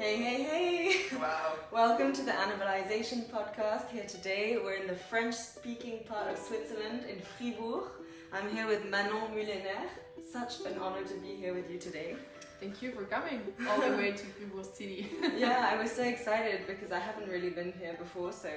Hey, hey, hey! Wow. Welcome to the ANNABELIZATION podcast. Here today, we're in the French-speaking part of Switzerland, in Fribourg. I'm here with Manon Mullener. Such an honor to be here with you today. Thank you for coming all the way to Fribourg City. Yeah, I was so excited because I haven't really been here before, so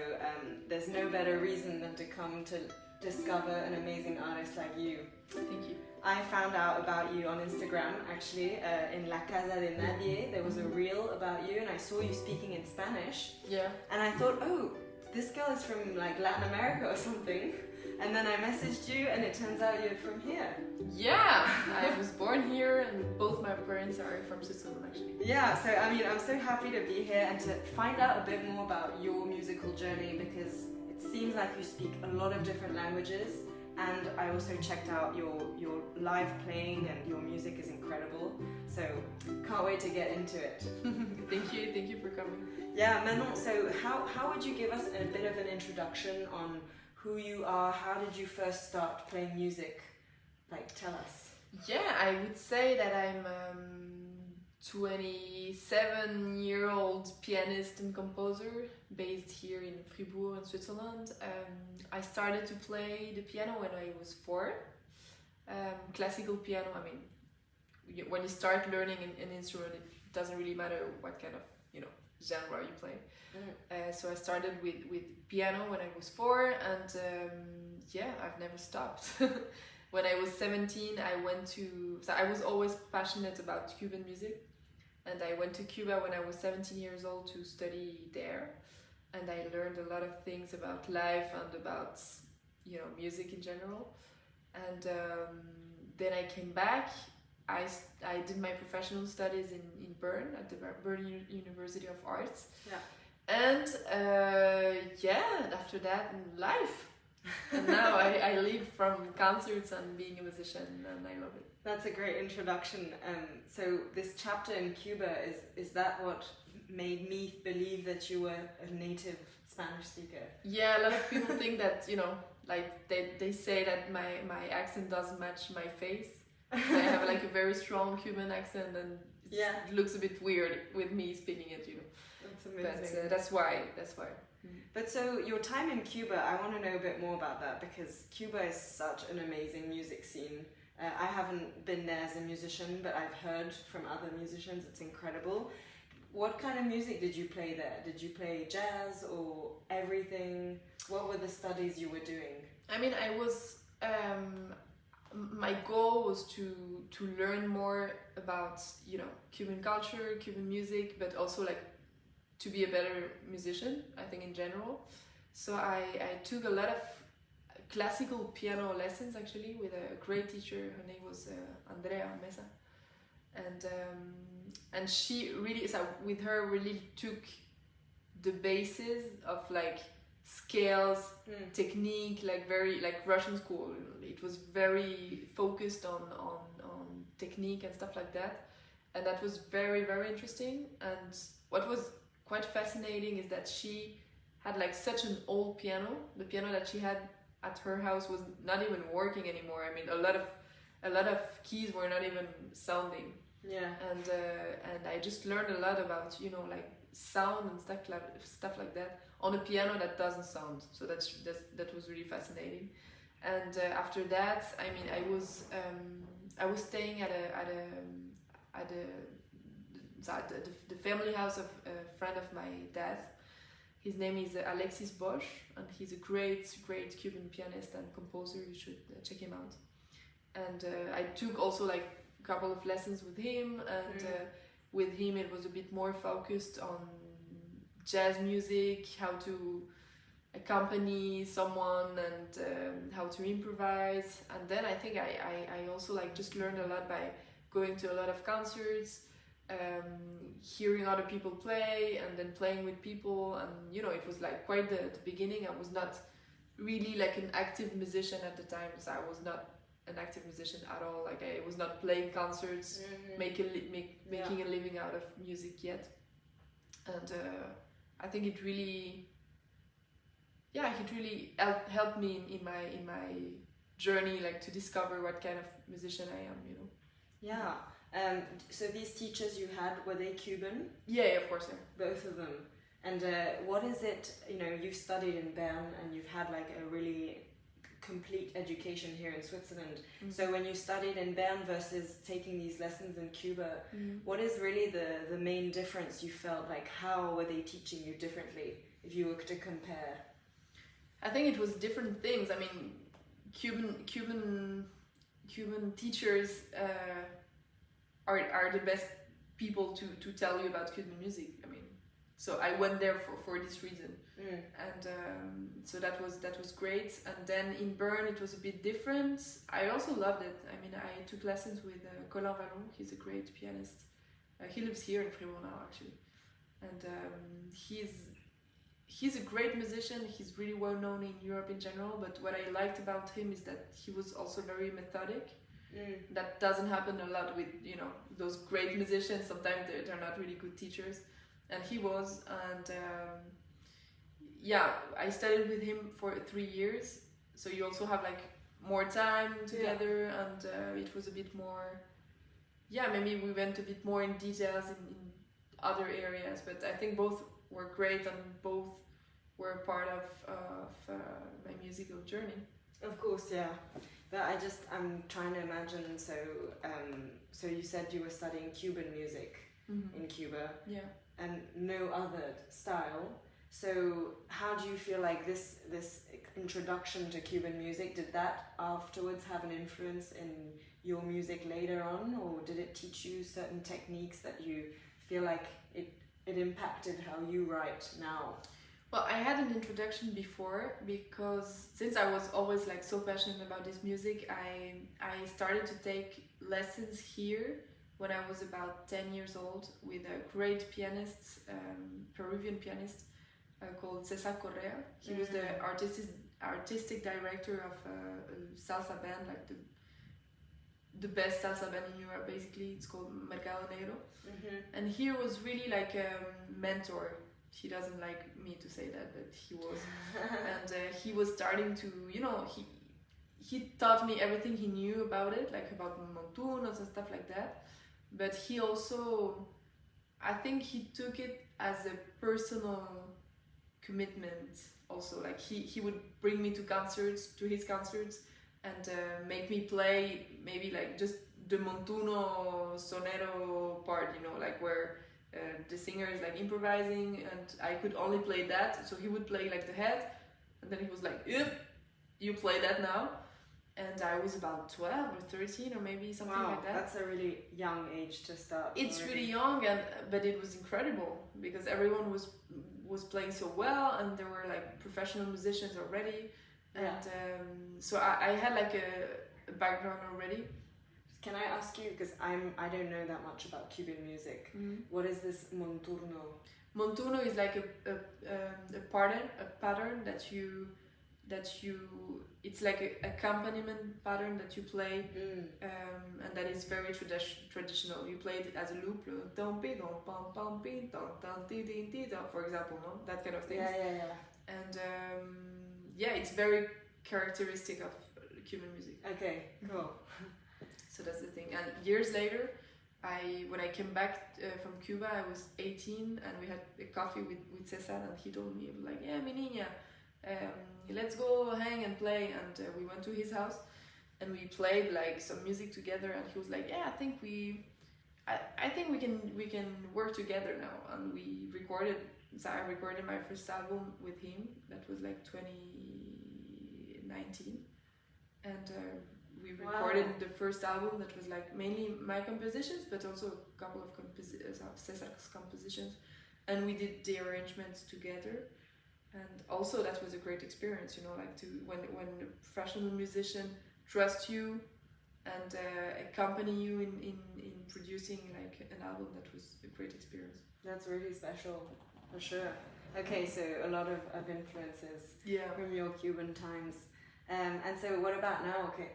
there's no better reason than to come to discover an amazing artist like you. Thank you. I found out about you on Instagram, actually, in La Casa de Nadie. There was a reel about you, and I saw you speaking in Spanish. Yeah. And I thought, oh, this girl is from like Latin America or something. And then I messaged you, and it turns out you're from here. Yeah, I was born here, and both my parents are from Switzerland, actually. Yeah, so I mean, I'm so happy to be here and to find out a bit more about your musical journey, because it seems like you speak a lot of different languages. And I also checked out your live playing, and your music is incredible. So can't wait to get into it. Thank you for coming. Yeah, Manon, so how would you give us a bit of an introduction on who you are? How did you first start playing music? Like, tell us. Yeah, I would say that I'm 27-year-old pianist and composer based here in Fribourg in Switzerland. I started to play the piano when I was 4. Classical piano, I mean, when you start learning an instrument, it doesn't really matter what kind of, genre you play. So I started with piano when I was 4, and I've never stopped. When I was 17, so I was always passionate about Cuban music, and I went to Cuba when I was 17 years old to study there, and I learned a lot of things about life and about, music in general. And then I came back. I did my professional studies in Bern at the Bern University of Arts. Yeah. And after that, life. And now I live from concerts and being a musician, and I love it. That's a great introduction. So this chapter in Cuba, is that what made me believe that you were a native Spanish speaker? Yeah, a lot of people think that, they say that my accent doesn't match my face. I have like a very strong Cuban accent, and it looks a bit weird with me speaking it, That's amazing. But that's why. But so your time in Cuba, I want to know a bit more about that, because Cuba is such an amazing music scene. I haven't been there as a musician, but I've heard from other musicians it's incredible. What kind of music did you play there? Did you play jazz or everything? What were the studies you were doing? I mean, I was... my goal was to learn more about, Cuban culture, Cuban music, but also to be a better musician, I think, in general. So I took a lot of classical piano lessons, actually, with a great teacher. Her name was Andrea Mesa. And she really, so with her, really took the basis of scales, technique, very Russian school. It was very focused on technique and stuff like that. And that was very, very interesting. And what was quite fascinating is that she had such an old piano. The piano that she had at her house was not even working anymore. I mean, a lot of keys were not even sounding. Yeah. And I just learned a lot about sound and stuff like that on a piano that doesn't sound. So that was really fascinating. And after that, I mean, I was staying at the family house of a friend of my dad. His name is Alexis Bosch, and he's a great Cuban pianist and composer. You should check him out. And I took also a couple of lessons with him, and with him it was a bit more focused on jazz music, how to accompany someone, and how to improvise. And then I think I also just learned a lot by going to a lot of concerts, hearing other people play, and then playing with people. And it was quite the beginning. I was not really an active musician at the time, so I was not an active musician at all. I was not playing concerts, making a living out of music yet. And I think it really helped me in my journey, to discover what kind of musician I am. Yeah, So these teachers you had, were they Cuban? Yeah, of course, yeah. Both of them. And what is it, you've studied in Bern and you've had like a really complete education here in Switzerland. So when you studied in Bern versus taking these lessons in Cuba, what is really the main difference you felt? Like, how were they teaching you differently if you were to compare? I think it was different things. I mean, Cuban teachers are the best people to tell you about Cuban music. I mean, so I went there for this reason, and so that was great. And then in Bern it was a bit different. I also loved it. I mean, I took lessons with Colin Vallon. He's a great pianist. He lives here in Fribourg now, actually, and he's a great musician. He's really well known in Europe in general. But what I liked about him is that he was also very methodic. That doesn't happen a lot with those great musicians. Sometimes they're not really good teachers. And he was, and I studied with him for 3 years, so you also have like more time together, and it was a bit more, maybe we went a bit more in details in other areas, but I think both were great and both were part of my musical journey. Of course, yeah. But I'm trying to imagine, so you said you were studying Cuban music in Cuba. Yeah. And no other style. So how do you feel like this introduction to Cuban music, did that afterwards have an influence in your music later on, or did it teach you certain techniques that you feel like it impacted how you write now? Well, I had an introduction before, because since I was always like so passionate about this music, I started to take lessons here when I was about 10 years old with a great pianist, Peruvian pianist called Cesar Correa. He was the artistic director of a salsa band, like the best salsa band in Europe, basically. It's called Mercado Negro. And he was really like a mentor. He doesn't like me to say that, but he was. And he was starting to, he taught me everything he knew about it, like about montunos and stuff like that. But he also, I think he took it as a personal commitment also. Like he would bring me to his concerts, and make me play maybe like just the montuno sonero part, like where the singer is like improvising, and I could only play that. So he would play like the head, and then he was like, yep, you play that now. And I was about 12 or 13 or maybe something like that. That's a really young age to start. It's already really young, but it was incredible because everyone was playing so well, and there were like professional musicians already. And so I had like a background already. Can I ask you, because I don't know that much about Cuban music, what is this monturno? Monturno is like a pattern that you it's like a accompaniment pattern that you play, and that is very traditional. You play it as a loop, for example, no? That kind of thing. And it's very characteristic of Cuban music. Okay, cool. So that's the thing. And years later, when I came back from Cuba, I was 18, and we had a coffee with Cesar, and he told me, like, yeah, mi niña, let's go hang and play. And we went to his house, and we played like some music together, and he was like, yeah, I think we can work together now. And we recorded, so I recorded my first album with him. That was like 2019, and we recorded the first album that was like mainly my compositions, but also a couple of Cesar's compositions, and we did the arrangements together. And also that was a great experience, like when a professional musician trusts you and accompany you in producing like an album. That was a great experience. That's really special, for sure. Okay, so a lot of influences from your Cuban times. And so what about now? Okay,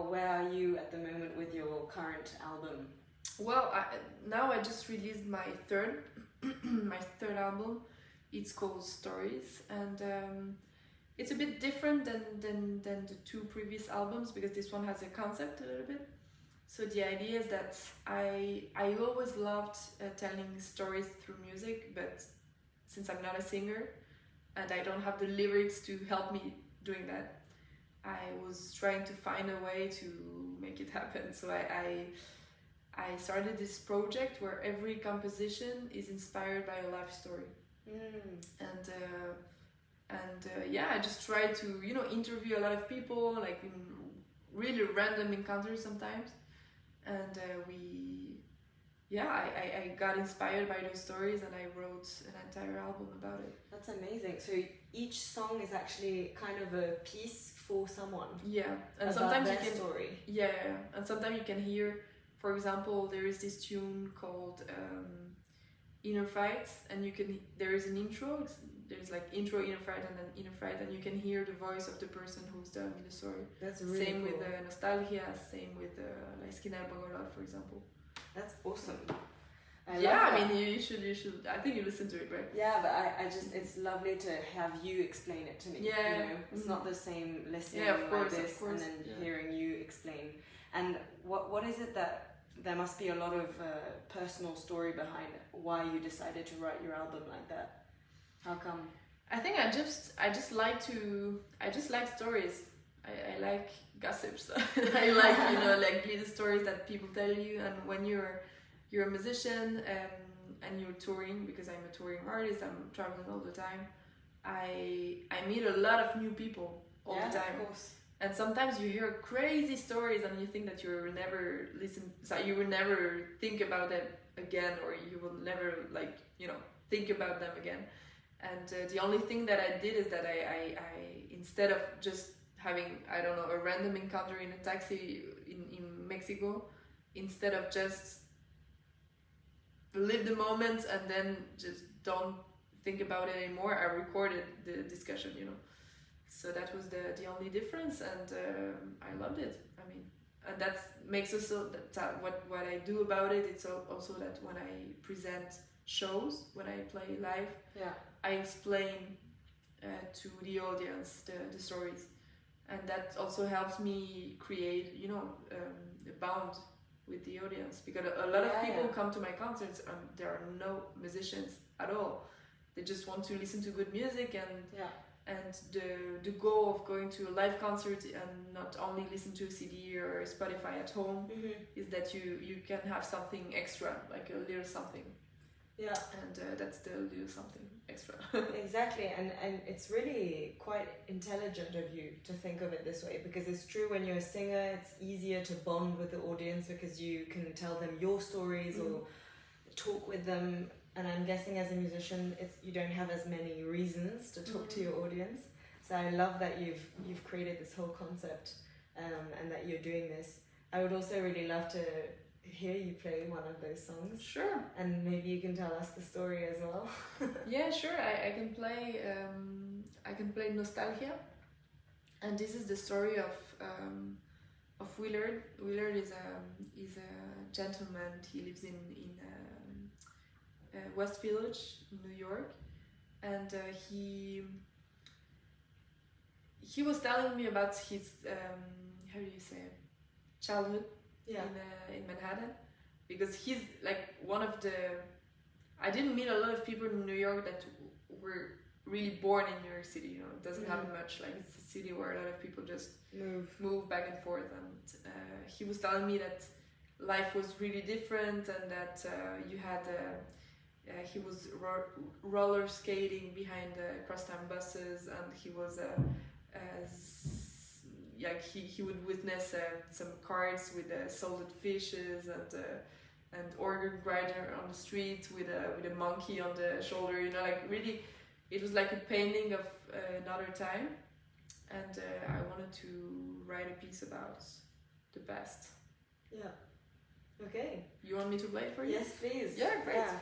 where are you at the moment with your current album? Well, now I just released my third album. It's called Stories, and it's a bit different than the two previous albums, because this one has a concept a little bit. So the idea is that I always loved telling stories through music, but since I'm not a singer and I don't have the lyrics to help me doing that, I was trying to find a way to make it happen. So I started this project where every composition is inspired by a life story. Yeah, I just try to, you know, interview a lot of people, like in really random encounters sometimes. And I got inspired by those stories and I wrote an entire album about it. That's amazing. So each song is actually kind of a piece for someone. Yeah, and about sometimes their you can story. Yeah, and sometimes you can hear, for example, there is this tune called Inner Fight, and there is an intro. There's like intro, inner fight, and then inner fight, and you can hear the voice of the person who's telling me the story. That's really same cool. with Nostalgia, same with La Esquina del Bogolá, for example. That's awesome. I mean, you should. I think you listen to it, right? Yeah, but I just, it's lovely to have you explain it to me. Yeah. You know, it's not the same listening Yeah, of course, like this and then hearing you explain. And what is it that there must be a lot of personal story behind why you decided to write your album like that? How come? I think I just like stories. I like gossips. I like, you know, like little stories that people tell you. And when you're a musician and you're touring, because I'm a touring artist, I'm traveling all the time. I meet a lot of new people all the time. Of course. And sometimes you hear crazy stories and you think that you will never think about them again, or you will never, like, you know, think about them again. And the only thing that I did is that I instead of just having, I don't know, a random encounter in a taxi in Mexico, instead of just live the moment and then just don't think about it anymore, I recorded the discussion, you know. So that was the only difference, and I loved it. I mean, and that makes also that what I do about it. It's also that when I present shows, when I play live, I explain to the audience the stories, and that also helps me create, you know, a bond with the audience, because a lot of people come to my concerts and there are no musicians at all. They just want to listen to good music, and the goal of going to a live concert and not only listen to a CD or Spotify at home is that you can have something extra, like a little something. Yeah. And that's the little something extra. Exactly, and it's really quite intelligent of you to think of it this way, because it's true, when you're a singer, it's easier to bond with the audience because you can tell them your stories or talk with them. And I'm guessing as a musician, you don't have as many reasons to talk to your audience. So I love that you've created this whole concept, and that you're doing this. I would also really love to hear you play one of those songs. Sure. And maybe you can tell us the story as well. Yeah, sure. I can play Nostalgia, and this is the story of Willard. Willard is a gentleman. He lives in West Village in New York, and he was telling me about his how do you say it? Childhood in Manhattan, because he's like one of the. I didn't meet a lot of people in New York that were really born in New York City. You know, it doesn't happen much. Like, it's a city where a lot of people just move back and forth. And he was telling me that life was really different, and that you had. He was roller skating behind crosstown buses, and he was he would witness some carts with salted fishes and organ grinder on the street with a monkey on the shoulder. You know, like, really, it was like a painting of another time, and I wanted to write a piece about the past. Yeah. Okay. You want me to play it for you? Yes, please. Yeah, great. Yeah.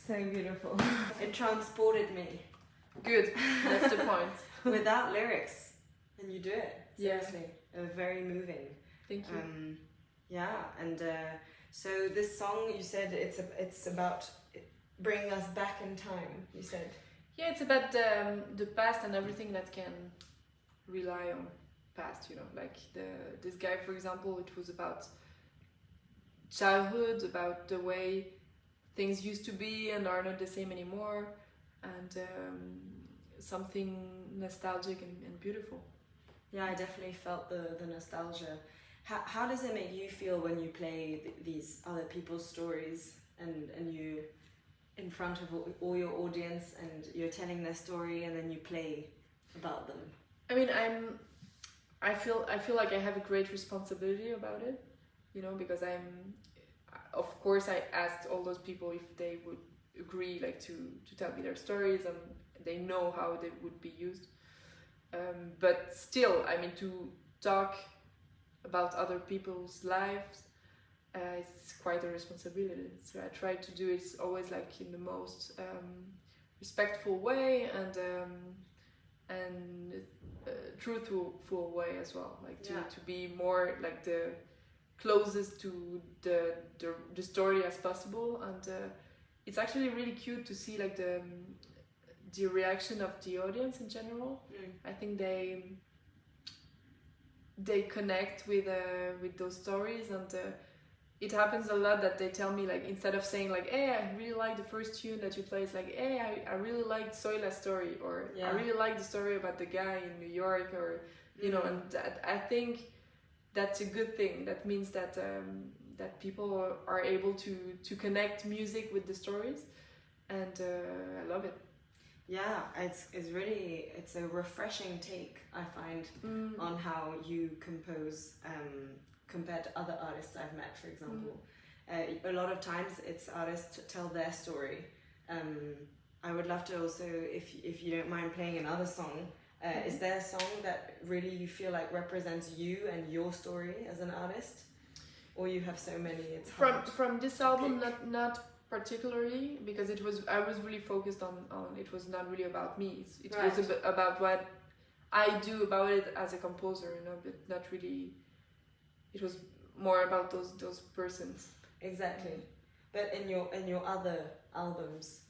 So beautiful. It transported me. Good, that's the point. Without lyrics, and you do it. Yeah. Seriously, very moving. Thank you. Yeah, and so this song, you said it's about bringing us back in time. You said. Yeah, it's about the past and everything that can rely on past. You know, like this guy, for example, it was about childhood, about the way things used to be and are not the same anymore, and something nostalgic and beautiful. Yeah, I definitely felt the nostalgia. How does it make you feel when you play these other people's stories and you in front of all your audience and you're telling their story and then you play about them? I mean, I feel like I have a great responsibility about it, you know, because of course I asked all those people if they would agree, like to tell me their stories, and they know how they would be used. But still, I mean, to talk about other people's lives, it's quite a responsibility. So I try to do it always like in the most respectful way and truthful way as well. Like to be more like the closest to the story as possible, and it's actually really cute to see like the reaction of the audience in general. I think they connect with those stories, and it happens a lot that they tell me, like, instead of saying like, hey, I really like the first tune that you play, it's like, hey, I really liked Soyla's story, or I really like the story about the guy in New York, or you know, and I think that's a good thing. That means that that people are able to connect music with the stories, and I love it. Yeah, it's a refreshing take, I find, on how you compose compared to other artists I've met, for example. A lot of times it's artists tell their story. I would love to also, if you don't mind playing another song, is there a song that really you feel like represents you and your story as an artist? Or you have so many, it's hard from this album, not particularly, because I was really focused on it was not really about me. It was about what I do about it as a composer, you know, but not really. It was more about those persons. Exactly. But in your other albums,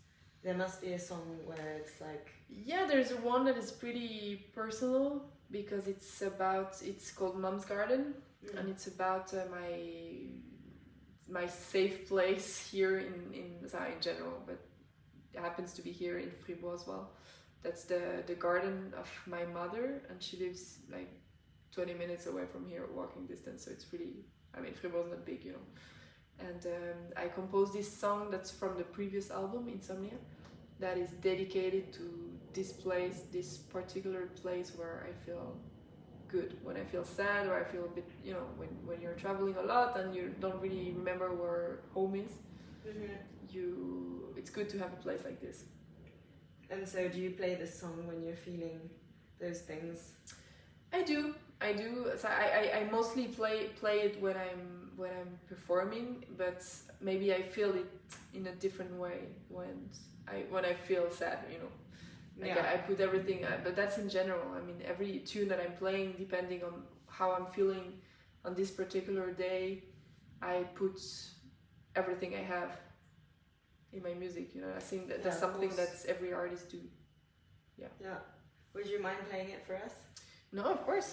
there must be a song where it's like... Yeah, there's one that is pretty personal, because it's called Mom's Garden, and it's about my safe place here in general, but it happens to be here in Fribourg as well. That's the garden of my mother, and she lives like 20 minutes away from here, walking distance, so it's pretty... I mean, Fribourg's not big, you know. And I composed this song that's from the previous album, Insomnia, that is dedicated to this place, this particular place where I feel good. When I feel sad, or I feel a bit, you know, when you're traveling a lot and you don't really remember where home is, it's good to have a place like this. And so do you play this song when you're feeling those things? I do. So I mostly play it when I'm performing, but maybe I feel it in a different way when I feel sad, you know. Like I put everything, but that's in general. I mean, every tune that I'm playing, depending on how I'm feeling on this particular day, I put everything I have in my music, you know. I think that's something that every artist do. Yeah. Would you mind playing it for us? No, of course.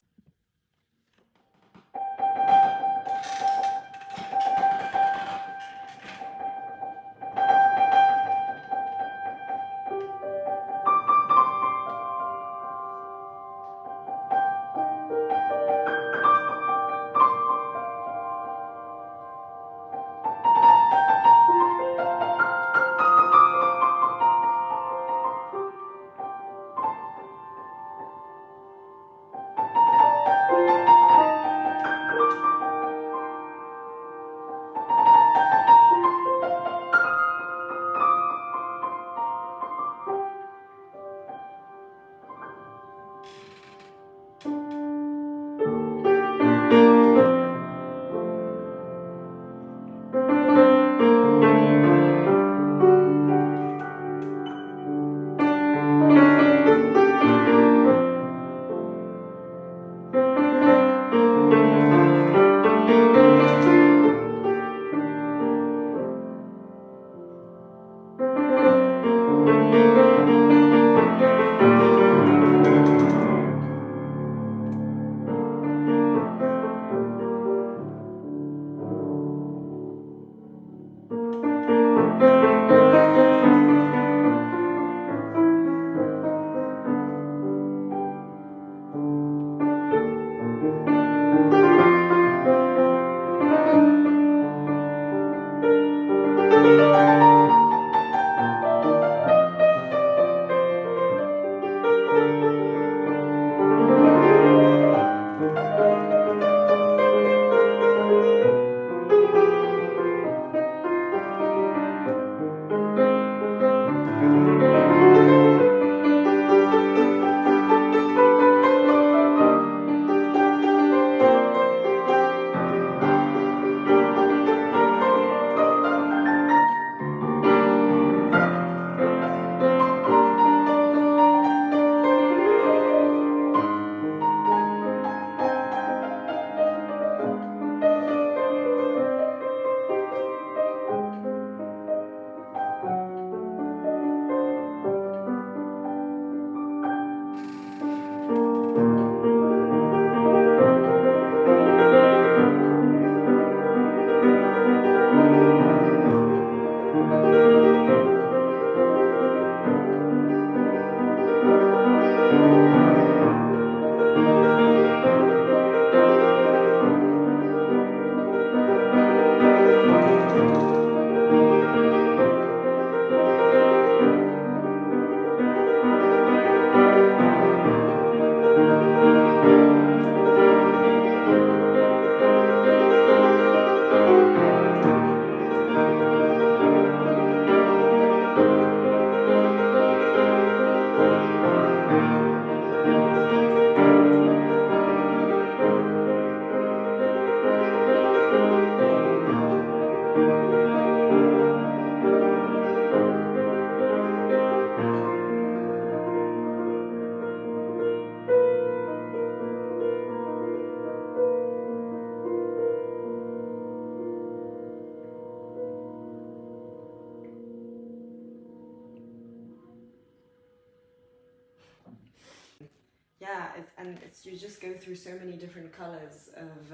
You just go through so many different colors of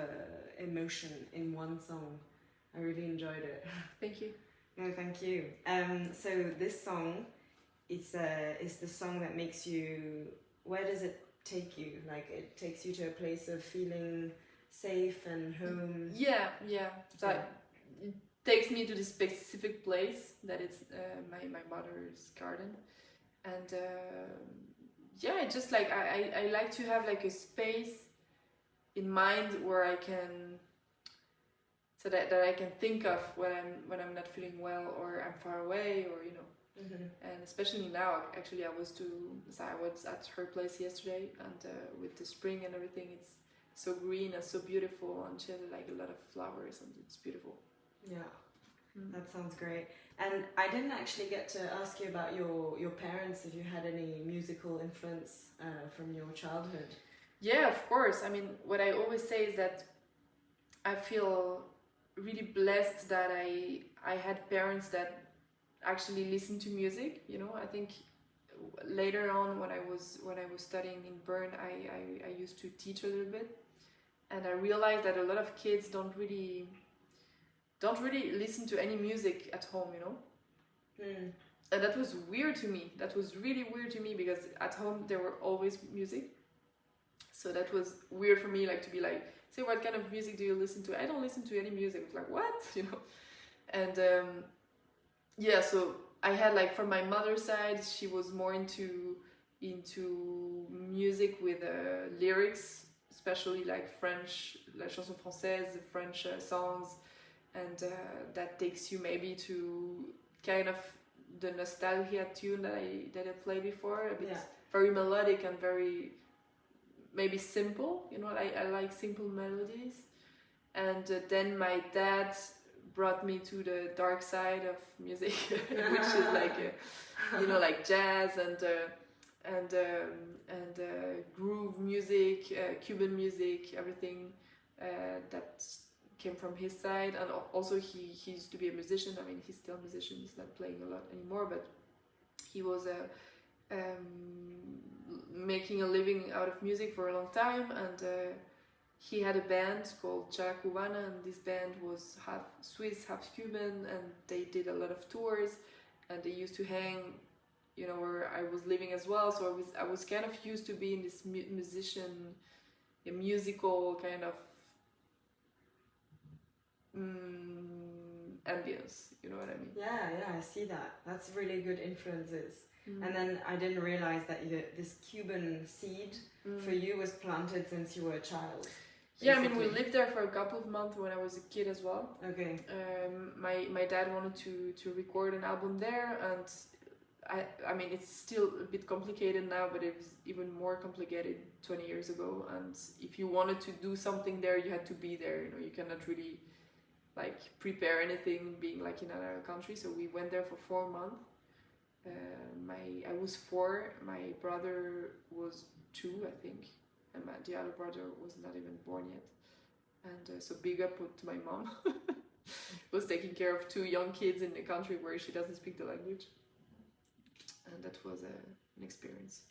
emotion in one song. I really enjoyed it. Thank you. No, thank you. So this song, it's the song that makes you. Where does it take you? Like it takes you to a place of feeling safe and home. Yeah. So it takes me to this specific place that it's my mother's garden, and I just like I like to have like a space in mind where I can. So that I can think of when I'm not feeling well or I'm far away or and especially now actually I was at her place yesterday and with the spring and everything it's so green and so beautiful and she has like a lot of flowers and it's beautiful. That sounds great. And I didn't actually get to ask you about your parents, if you had any musical influence from your childhood. Yeah, of course. I mean, what I always say is that I feel really blessed that I had parents that actually listened to music. I think later on when I was studying in Bern, I used to teach a little bit, and I realized that a lot of kids don't really listen to any music at home. And that was weird to me. That was really weird to me because at home there were always music. So that was weird for me, like to be like, say, what kind of music do you listen to? I don't listen to any music. It's like, what? And so I had like from my mother's side, she was more into music with lyrics, especially like French, la chanson française, French songs, and that takes you maybe to kind of the nostalgia tune that I played before, a bit very melodic and very maybe simple, I like simple melodies. And then my dad brought me to the dark side of music, which is like like jazz and groove music, Cuban music, everything that came from his side. And also he used to be a musician. I mean, he's still a musician. He's not playing a lot anymore, but he was making a living out of music for a long time, and he had a band called Cuban, and this band was half Swiss, half Cuban, and they did a lot of tours, and they used to hang, where I was living as well. So I was kind of used to being this musical kind of ambience. You know what I mean? Yeah, I see that. That's really good influences. And then I didn't realize that this Cuban seed for you was planted since you were a child. Basically. Yeah, I mean, we lived there for a couple of months when I was a kid as well. Okay. My dad wanted to record an album there, and I mean, it's still a bit complicated now, but it was even more complicated 20 years ago. And if you wanted to do something there, you had to be there. You cannot really like prepare anything being like in another country. So we went there for 4 months. I was 4, my brother was 2, I think, and the other brother was not even born yet. And so big up to my mom, was taking care of 2 young kids in a country where she doesn't speak the language, and that was an experience.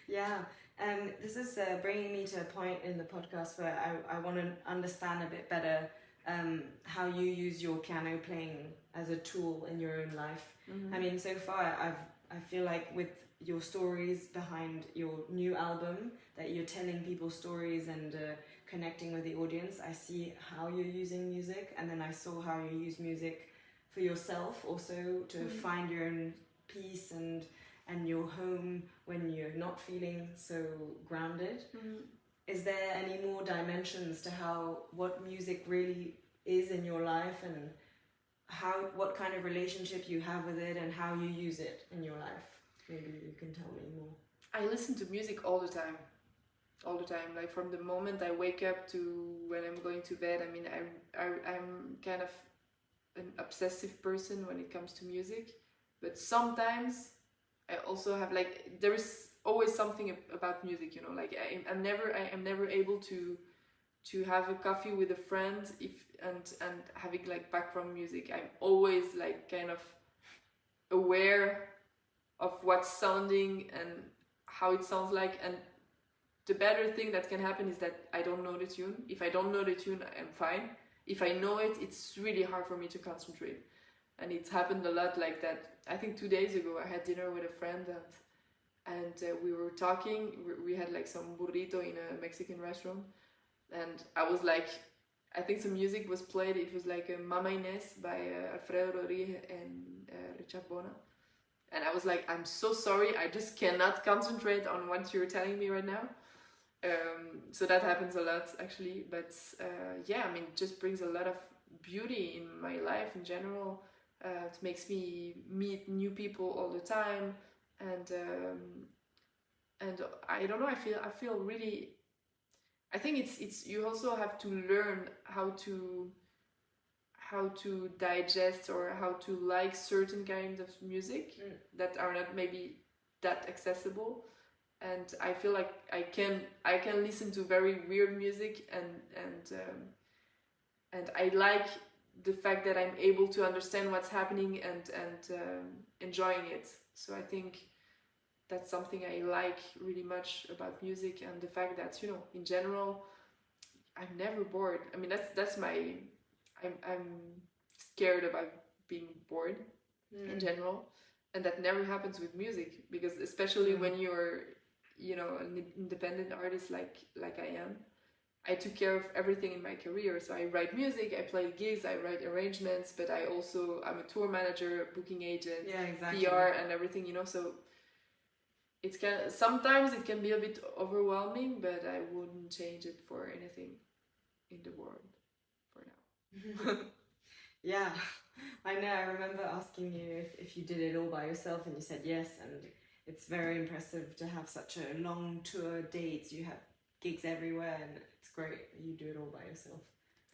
Yeah, and this is bringing me to a point in the podcast where I want to understand a bit better how you use your piano playing as a tool in your own life. I mean, so far I feel like with your stories behind your new album, that you're telling people stories and connecting with the audience. I see how you're using music, and then I saw how you use music for yourself also to find your own peace and your home when you're not feeling so grounded. Is there any more dimensions to what music really is in your life, and what kind of relationship you have with it and how you use it in your life? Maybe you can tell me more. I listen to music all the time, like from the moment I wake up to when I'm going to bed. I mean, I'm kind of an obsessive person when it comes to music, but sometimes I also have like, there is always something about music, like I'm never able to have a coffee with a friend and having like background music. I'm always like kind of aware of what's sounding and how it sounds like, and the better thing that can happen is that I don't know the tune. If I don't know the tune, I'm fine. If I know it, it's really hard for me to concentrate. And it's happened a lot like that. I think 2 days ago I had dinner with a friend, and we were talking. We had like some burrito in a Mexican restaurant, and I was like, I think some music was played. It was like Mama Inés by Alfredo Rodriguez and Richard Bona. And I was like, I'm so sorry, I just cannot concentrate on what you're telling me right now. So that happens a lot actually, but yeah, I mean, it just brings a lot of beauty in my life in general. It makes me meet new people all the time, and I don't know, I feel really, I think it's you also have to learn how to digest or how to like certain kinds of music that are not maybe that accessible. And I feel like I can listen to very weird music and I like the fact that I'm able to understand what's happening and enjoying it. So I think that's something I like really much about music, and the fact that, you know, in general, I'm never bored. I mean, that's my, I'm scared about being bored in general, and that never happens with music, because especially when you're, you know, an independent artist like I am, I took care of everything in my career. So I write music, I play gigs, I write arrangements, but I'm a tour manager, booking agent, PR and everything, you know. So sometimes it can be a bit overwhelming, but I wouldn't change it for anything in the world for now. Yeah, I know. I remember asking you if you did it all by yourself, and you said yes, and it's very impressive to have such a long tour dates. You have gigs everywhere, and it's great. You do it all by yourself.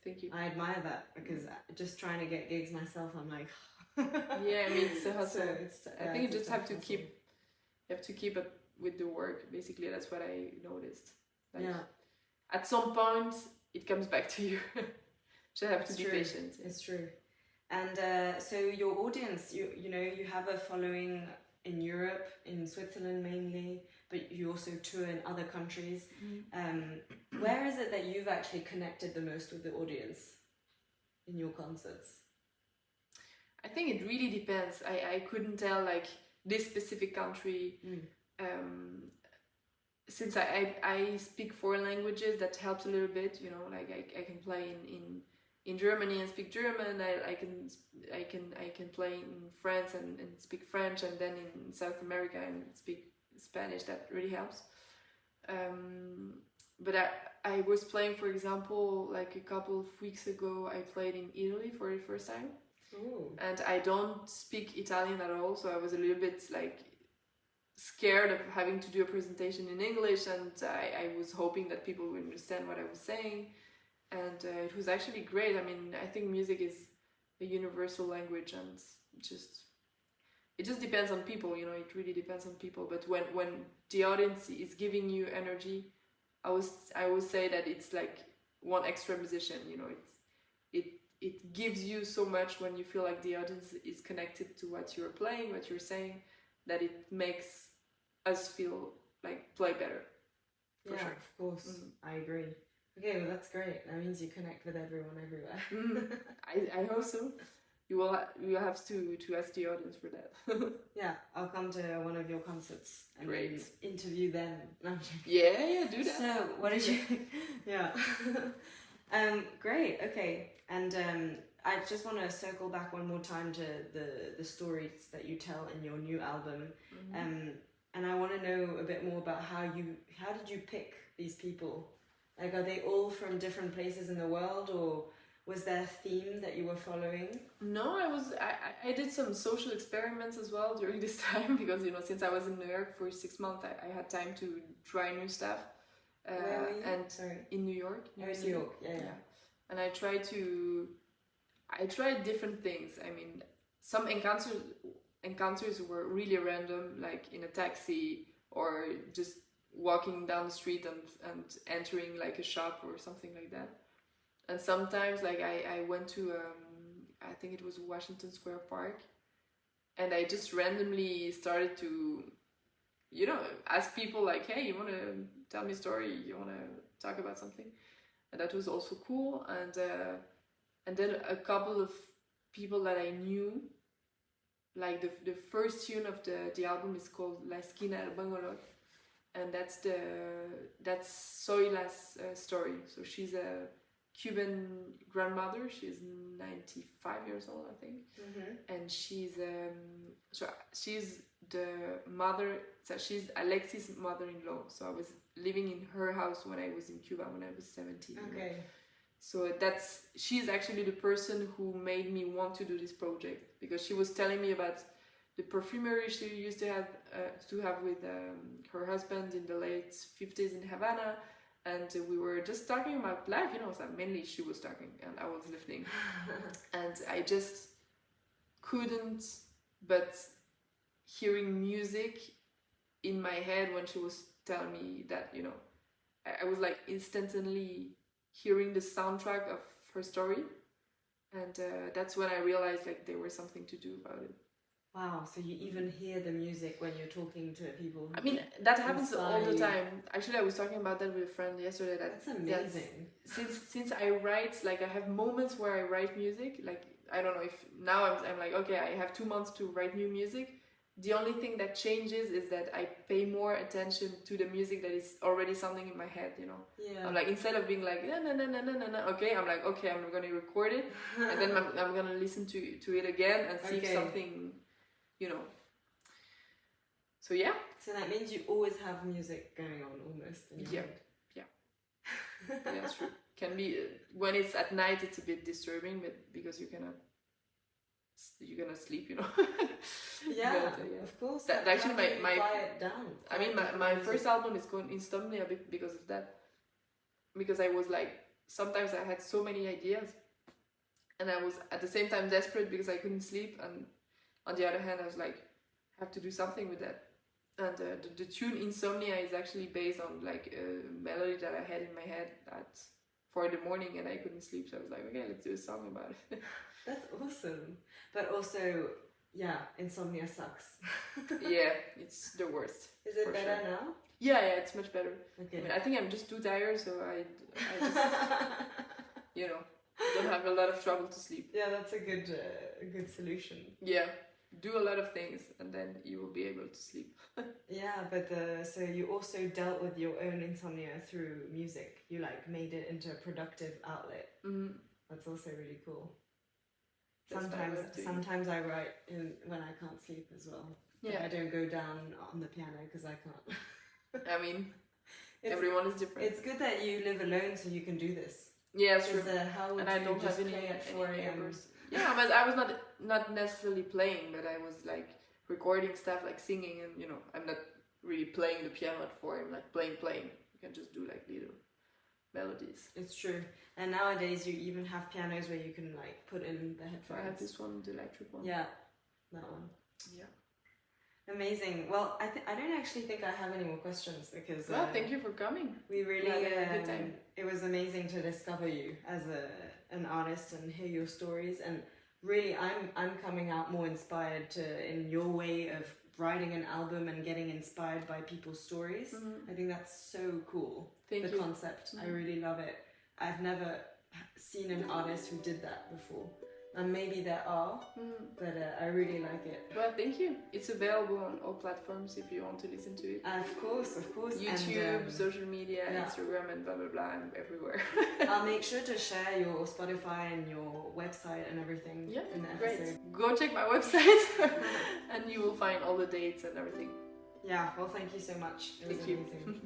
Thank you. I admire that, because just trying to get gigs myself, I'm like, yeah, I mean, it's a hustle. So I think you just have to keep up with the work. Basically, that's what I noticed. Like, yeah. At some point, it comes back to you. Just have to be patient. It's true. And so your audience, you know, you have a following in Europe, in Switzerland mainly, but you also tour in other countries. Where is it that you've actually connected the most with the audience in your concerts? I think it really depends. I couldn't tell like this specific country. Since I speak 4 languages, that helps a little bit, you know, like I can play in Germany and speak German. I can play in France and speak French, and then in South America and speak Spanish. That really helps. But I was playing, for example, like a couple of weeks ago, I played in Italy for the first time. Ooh. And I don't speak Italian at all, so I was a little bit like scared of having to do a presentation in English, and I was hoping that people would understand what I was saying. And it was actually great. I mean, I think music is a universal language, and it just depends on people, you know, it really depends on people. But when the audience is giving you energy, I would say that it's like one extra musician, you know, it gives you so much when you feel like the audience is connected to what you're playing, what you're saying, that it makes us feel like play better. For sure. Of course. I agree. Okay, well that's great. That means you connect with everyone everywhere. I hope so. You will have to ask the audience for that. Yeah, I'll come to one of your concerts and great. Interview them. Yeah, do that. So, what did you... Yeah. Great, okay. And I just want to circle back one more time to the stories that you tell in your new album. And I want to know a bit more about how did you pick these people? Like, are they all from different places in the world, or was there a theme that you were following? No, I did some social experiments as well during this time, because, you know, since I was in New York for 6 months, I had time to try new stuff. Where were you? And Sorry. In New York. New York, yeah. And I tried different things. I mean, some encounters were really random, like in a taxi or just walking down the street and entering like a shop or something like that. And sometimes like I went to I think it was Washington Square Park, and I just randomly started to you know, ask people like, hey, you want to tell me a story? You want to talk about something? And that was also cool. And then a couple of people that I knew, like the first tune of the album is called La Esquina del Bangolot, and that's Zoila's story. So she's a Cuban grandmother. She's 95 years old, I think, and she's the mother. So she's Alexis' mother-in-law. So I was living in her house when I was in Cuba when I was 17. Okay. So she's actually the person who made me want to do this project, because she was telling me about the perfumery she used to have with her husband in the late 50s in Havana, and we were just talking about life, you know. So mainly she was talking and I was listening, and I just couldn't but hearing music in my head when she was telling me that, you know, I was like instantly hearing the soundtrack of her story, and that's when I realized like there was something to do about it. Wow, so you even hear the music when you're talking to people. I mean, that happens all the time. Actually, I was talking about that with a friend yesterday. That's amazing. Since I write, like I have moments where I write music. Like I don't know if now I'm like, okay, I have 2 months to write new music. The only thing that changes is that I pay more attention to the music that is already sounding in my head, you know. Yeah. I'm like, instead of being like, no, okay, I'm like, okay, I'm going to record it, and then I'm going to listen to it again and see if something, you know. So yeah. So that means you always have music going on almost in your head. Yeah, that's true. Can be, when it's at night, it's a bit disturbing, but because you're gonna sleep, you know. Yeah, but, of course. That actually my quiet down. I mean, my first album is called Insomnia because of that. Because I was like, sometimes I had so many ideas, and I was at the same time desperate because I couldn't sleep, and on the other hand, I was like, I have to do something with that. And the tune Insomnia is actually based on like a melody that I had in my head at 4 a.m, and I couldn't sleep, so I was like, okay, let's do a song about it. That's awesome. But also, yeah, insomnia sucks. Yeah, it's the worst. Is it better now? Yeah, it's much better. Okay. I mean, I think I'm just too tired, so I just, you know, don't have a lot of trouble to sleep. Yeah, that's a good solution. Yeah, do a lot of things, and then you will be able to sleep. Yeah, but so you also dealt with your own insomnia through music. You like made it into a productive outlet. Mm-hmm. That's also really cool. That's Sometimes I write when I can't sleep as well. Yeah. I don't go down on the piano because I can't. I mean, everyone is different. It's good that you live alone so you can do this. Yeah, it's true. How would and I don't have any neighbors. Yeah, but I was not necessarily playing, but I was like recording stuff, like singing, and you know, I'm not really playing the piano at 4 a.m. like playing. You can just do like little melodies. It's true. And nowadays you even have pianos where you can like put in the headphones. I have this one, the electric one. Yeah, that one. Yeah. Amazing. Well, I don't actually think I have any more questions because. Well, thank you for coming. We really had a good time. It was amazing to discover you as an artist and hear your stories, and really I'm coming out more inspired in your way of writing an album and getting inspired by people's stories. Mm-hmm. I think that's so cool. Thank you. The concept. Mm-hmm. I really love it. I've never seen an artist who did that before. And maybe there are, but I really like it. Well, thank you. It's available on all platforms if you want to listen to it. Of course. YouTube, and, social media, Instagram, and blah, blah, blah. I'm everywhere. I'll make sure to share your Spotify and your website and everything in the episode. Great. Go check my website and you will find all the dates and everything. Yeah, well, thank you so much. It was amazing.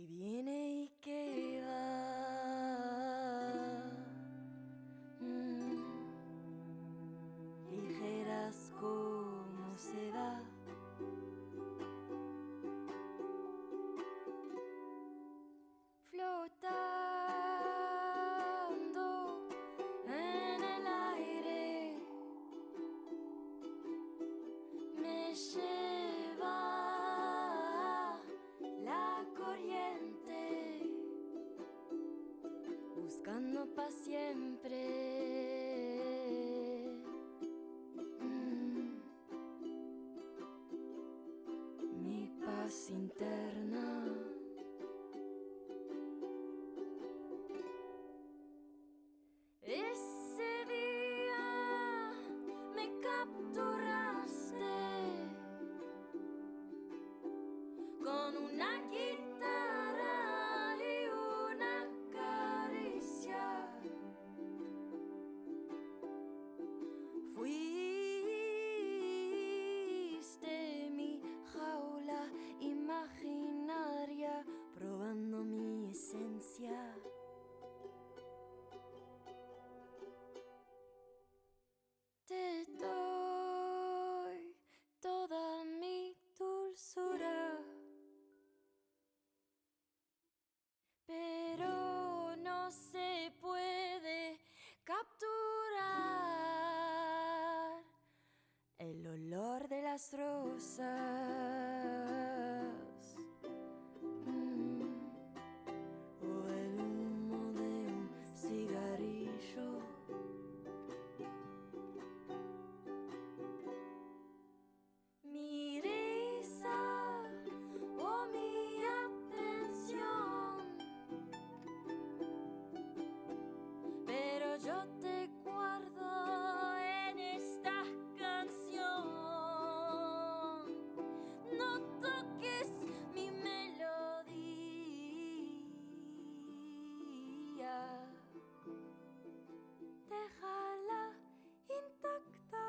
que viene y que va. Ligeras como seda. Flotando en el aire, me lleva la corriente, buscando pa' siempre. Mi paz interna. Ese día me capturaste con una guitarra y una caricia. Fuiste mi jaula imaginaria, probando mi esencia. Te doy toda mi dulzura, pero no se puede capturar el olor de las rosas, o el humo de un cigarrillo. Mi risa o mi atención, pero yo te guardo en esta canción. No toques mi melodía, déjala intacta.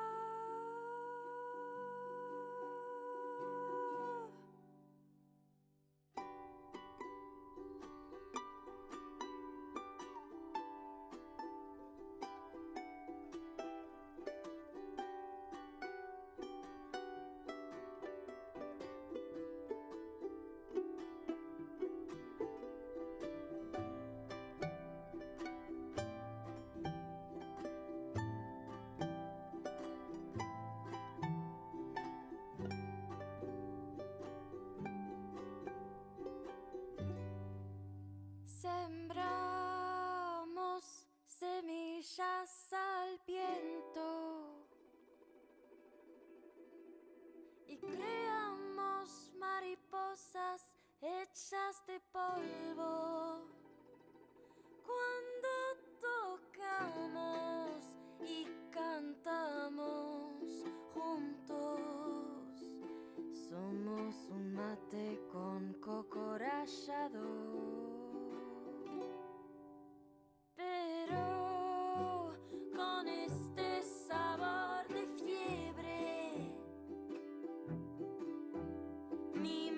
Sembramos semillas al viento y creamos mariposas hechas de polvo. Cuando tocamos y cantamos juntos, somos un mate con coco rallado. Pero con este sabor de fiebre, mi